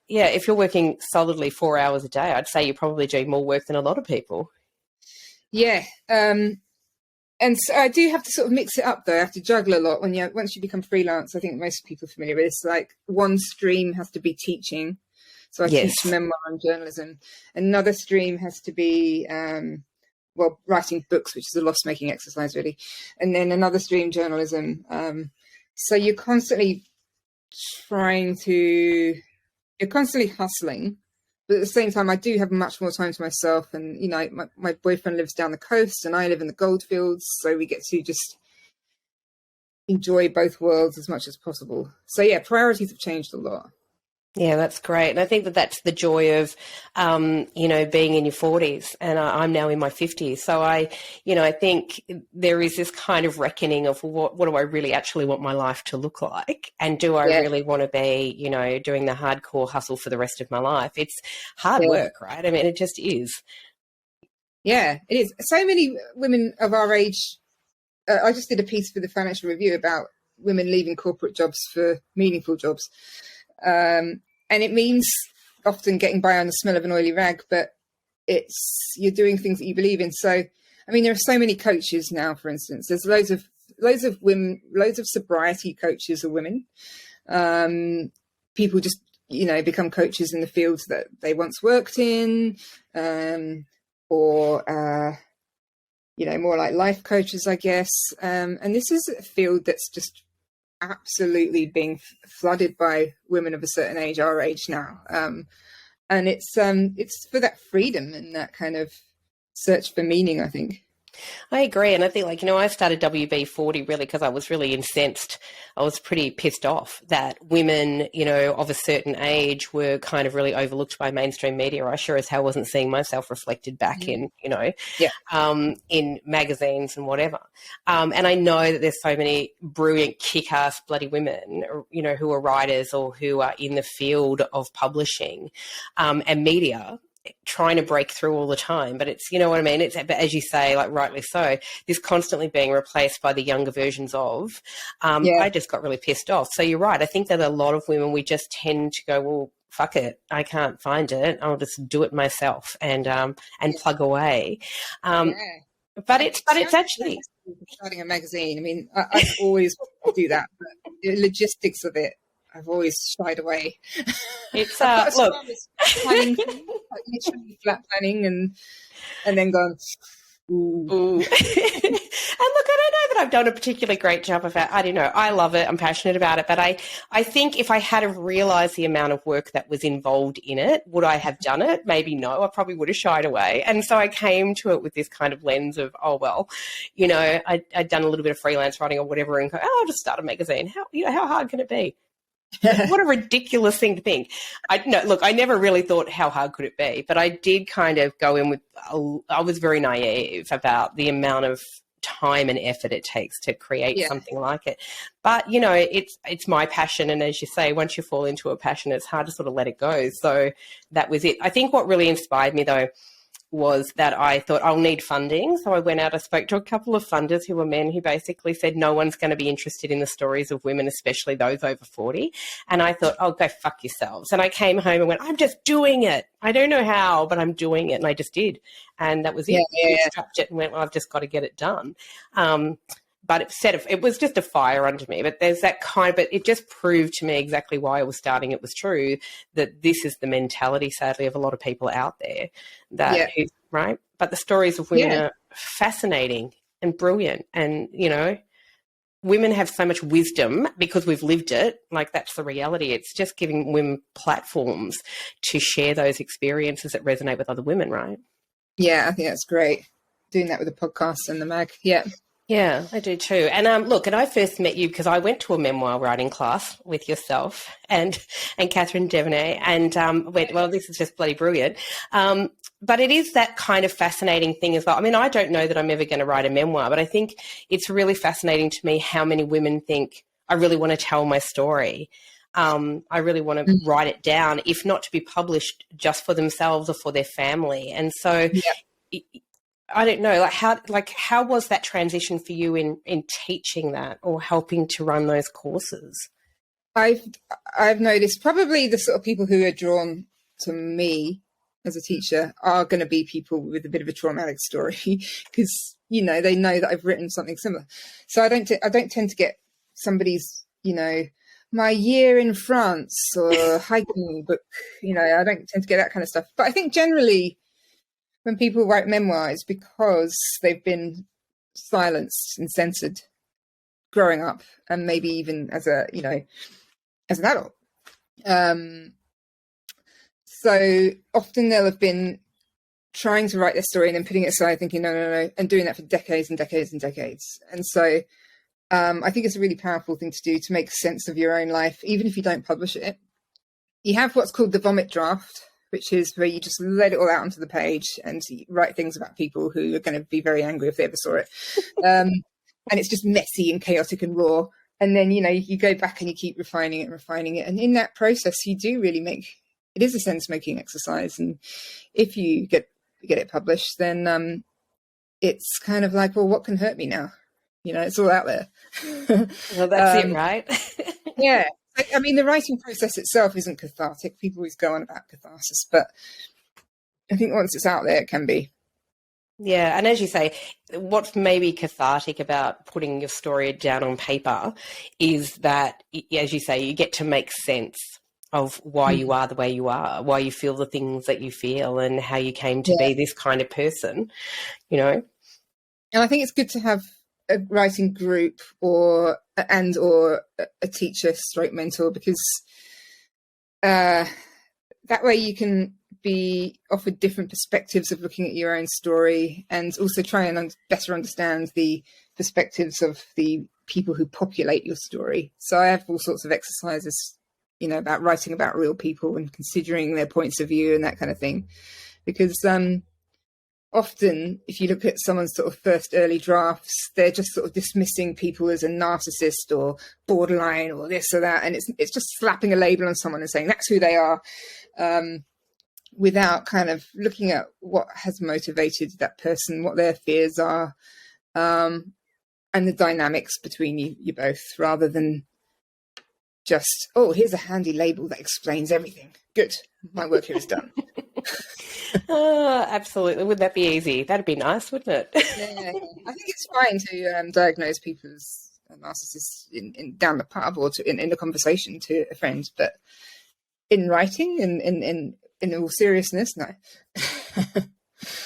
Yeah, if you're working solidly 4 hours a day, I'd say you're probably doing more work than a lot of people. Yeah. And so I do have to sort of mix it up, though. I have to juggle a lot once you become freelance. I think most people are familiar with this. Like, one stream has to be teaching. So I teach memoir and journalism. Another stream has to be, writing books, which is a loss-making exercise, really. And then another stream, journalism. So you're constantly you're constantly hustling, but at the same time, I do have much more time to myself. And, my boyfriend lives down the coast and I live in the goldfields. So we get to just enjoy both worlds as much as possible. So yeah, priorities have changed a lot. Yeah, that's great. And I think that that's the joy of, being in your 40s, and I'm now in my 50s. So I think there is this kind of reckoning of what do I really actually want my life to look like? And do I really want to be, doing the hardcore hustle for the rest of my life? It's hard work, right? I mean, it just is. Yeah, it is. So many women of our age, I just did a piece for the Financial Review about women leaving corporate jobs for meaningful jobs. And it means often getting by on the smell of an oily rag, but you're doing things that you believe in. So, I mean, there are so many coaches now, for instance. There's loads of women, loads of sobriety coaches are women. People just, become coaches in the fields that they once worked in, or more like life coaches, I guess. And this is a field that's just absolutely being flooded by women of a certain age, our age now, and it's for that freedom and that kind of search for meaning, I think. I agree. And I think, I started WB40 really because I was really incensed. I was pretty pissed off that women, of a certain age were kind of really overlooked by mainstream media. I sure as hell wasn't seeing myself reflected back in, in magazines and whatever. And I know that there's so many brilliant, kick-ass bloody women, who are writers or who are in the field of publishing and media, trying to break through all the time, but it's, what I mean? It's, but as you say, rightly so, this constantly being replaced by the younger versions of, I just got really pissed off. So you're right. I think that a lot of women, we just tend to go, well, fuck it. I can't find it. I'll just do it myself and plug away. But it's actually starting a magazine. I mean, I always want to do that, but the logistics of it, I've always shied away. It's look, planning, literally flat planning, and then going, ooh. And look, I don't know that I've done a particularly great job of it. I don't know. I love it. I'm passionate about it. But I think if I had have realised the amount of work that was involved in it, would I have done it? Maybe no. I probably would have shied away. And so I came to it with this kind of lens of, oh, well, I'd done a little bit of freelance writing or whatever and go, I'll just start a magazine. How hard can it be? What a ridiculous thing to think. I never really thought how hard could it be, but I did kind of go in with, I was very naive about the amount of time and effort it takes to create something like it. But, it's my passion. And as you say, once you fall into a passion, it's hard to sort of let it go. So that was it. I think what really inspired me, though, was that I thought I'll need funding. So I went out, I spoke to a couple of funders who were men who basically said no one's going to be interested in the stories of women, especially those over 40. And I thought, oh, go fuck yourselves. And I came home and went, I'm just doing it. I don't know how, but I'm doing it. And I just did. And that was it. I strapped it and went, well, I've just got to get it done. But it was just a fire under me. But there's that but it just proved to me exactly why I was starting. It was true that this is the mentality, sadly, of a lot of people out there. Right? But the stories of women are fascinating and brilliant. And, women have so much wisdom because we've lived it. That's the reality. It's just giving women platforms to share those experiences that resonate with other women, right? Yeah, I think that's great. Doing that with the podcast and the mag. Yeah. Yeah, I do too. And look, and I first met you because I went to a memoir writing class with yourself and Catherine Devaney and went, well, this is just bloody brilliant. But it is that kind of fascinating thing as well. I mean, I don't know that I'm ever going to write a memoir, but I think it's really fascinating to me how many women think, I really want to tell my story. I really want to write it down, if not to be published, just for themselves or for their family. And so I don't know, how was that transition for you in teaching that or helping to run those courses? I've noticed probably the sort of people who are drawn to me as a teacher are going to be people with a bit of a traumatic story because, they know that I've written something similar. So I don't tend to get somebody's, my year in France or hiking book, I don't tend to get that kind of stuff. But I think generally when people write memoirs, because they've been silenced and censored growing up and maybe even as an adult. So often they'll have been trying to write their story and then putting it aside thinking, no, and doing that for decades and decades and decades. And so I think it's a really powerful thing to do to make sense of your own life, even if you don't publish it. You have what's called the vomit draft, which is where you just let it all out onto the page and write things about people who are going to be very angry if they ever saw it. And it's just messy and chaotic and raw. And then, you go back and you keep refining it. And in that process, you do really it is a sense-making exercise. And if you get it published, then it's kind of like, well, what can hurt me now? It's all out there. Well, that's it, right? Yeah. I mean, the writing process itself isn't cathartic. People always go on about catharsis, but I think once it's out there, it can be. Yeah, and as you say, what's maybe cathartic about putting your story down on paper is that, as you say, you get to make sense of why you are the way you are, why you feel the things that you feel and how you came to be this kind of person, And I think it's good to have a writing group or a teacher / mentor because that way you can be offered different perspectives of looking at your own story, and also try and better understand the perspectives of the people who populate your story. So I have all sorts of exercises, about writing about real people and considering their points of view and that kind of thing. Because often, if you look at someone's sort of first early drafts, they're just sort of dismissing people as a narcissist or borderline or this or that. And it's just slapping a label on someone and saying that's who they are, without kind of looking at what has motivated that person, what their fears are, and the dynamics between you both, rather than just, here's a handy label that explains everything. Good. My work here is done. Absolutely. Would that be easy? That'd be nice, wouldn't it? Yeah. I think it's fine to diagnose people as narcissists in down the pub or in a conversation to a friend, but in writing and in all seriousness, no.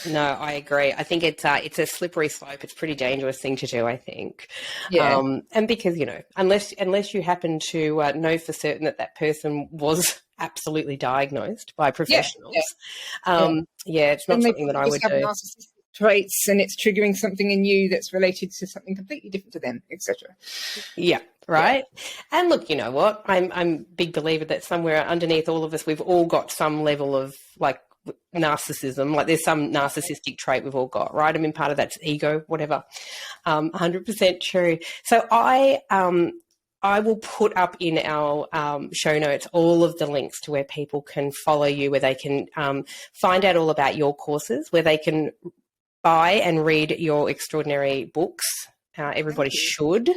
No, I agree. I think it's a slippery slope. It's a pretty dangerous thing to do, I think. Yeah. And because, unless you happen to know for certain that person was absolutely diagnosed by professionals, it's not something that I would do. Narcissistic traits, and it's triggering something in you that's related to something completely different to them, etc. Yeah. Right. Yeah. And look, you know what? I'm a big believer that somewhere underneath all of us, we've all got some level of narcissism. There's some narcissistic trait we've all got, right? I mean, part of that's ego, whatever. 100% true. So I will put up in our show notes all of the links to where people can follow you, where they can find out all about your courses, where they can buy and read your extraordinary books. Everybody should,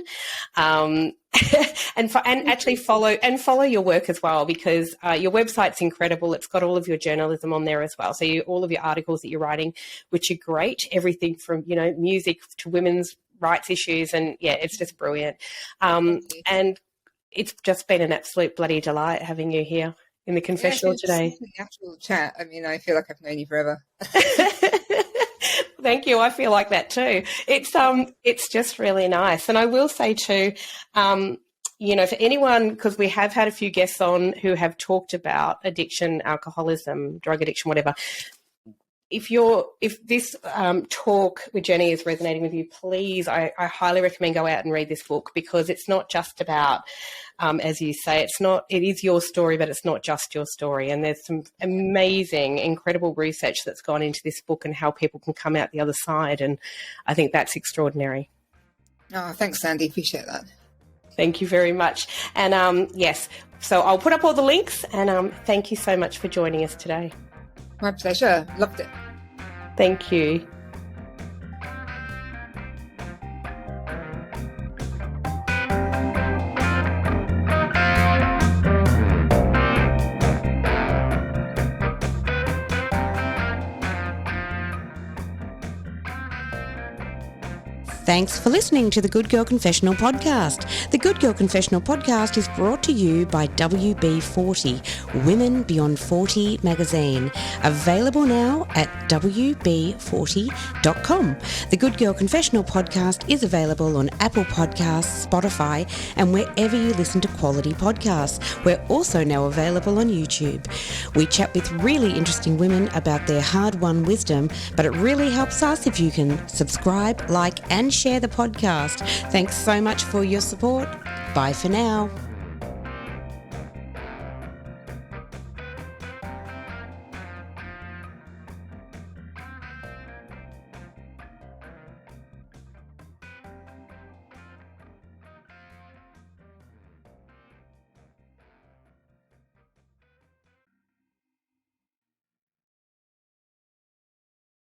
and actually follow your work as well, because your website's incredible. It's got all of your journalism on there as well. So all of your articles that you're writing, which are great, everything from music to women's rights issues, and it's just brilliant. And it's just been an absolute bloody delight having you here in the confessional today. It's an actual chat. I mean, I feel like I've known you forever. Thank you. I feel like that too. It's just really nice. And I will say too, for anyone, because we have had a few guests on who have talked about addiction, alcoholism, drug addiction, whatever. If this talk with Jenny is resonating with you, please, I highly recommend go out and read this book, because it's not just about, as you say, it is your story, but it's not just your story. And there's some amazing, incredible research that's gone into this book and how people can come out the other side. And I think that's extraordinary. Oh, thanks, Sandy. Appreciate that. Thank you very much. And yes, so I'll put up all the links, and thank you so much for joining us today. My pleasure. Loved it. Thank you. Thanks for listening to the Good Girl Confessional podcast. The Good Girl Confessional podcast is brought to you by WB40, Women Beyond 40 magazine. Available now at WB40.com. The Good Girl Confessional podcast is available on Apple Podcasts, Spotify, and wherever you listen to quality podcasts. We're also now available on YouTube. We chat with really interesting women about their hard-won wisdom, but it really helps us if you can subscribe, like, and share the podcast. Thanks so much for your support. Bye for now.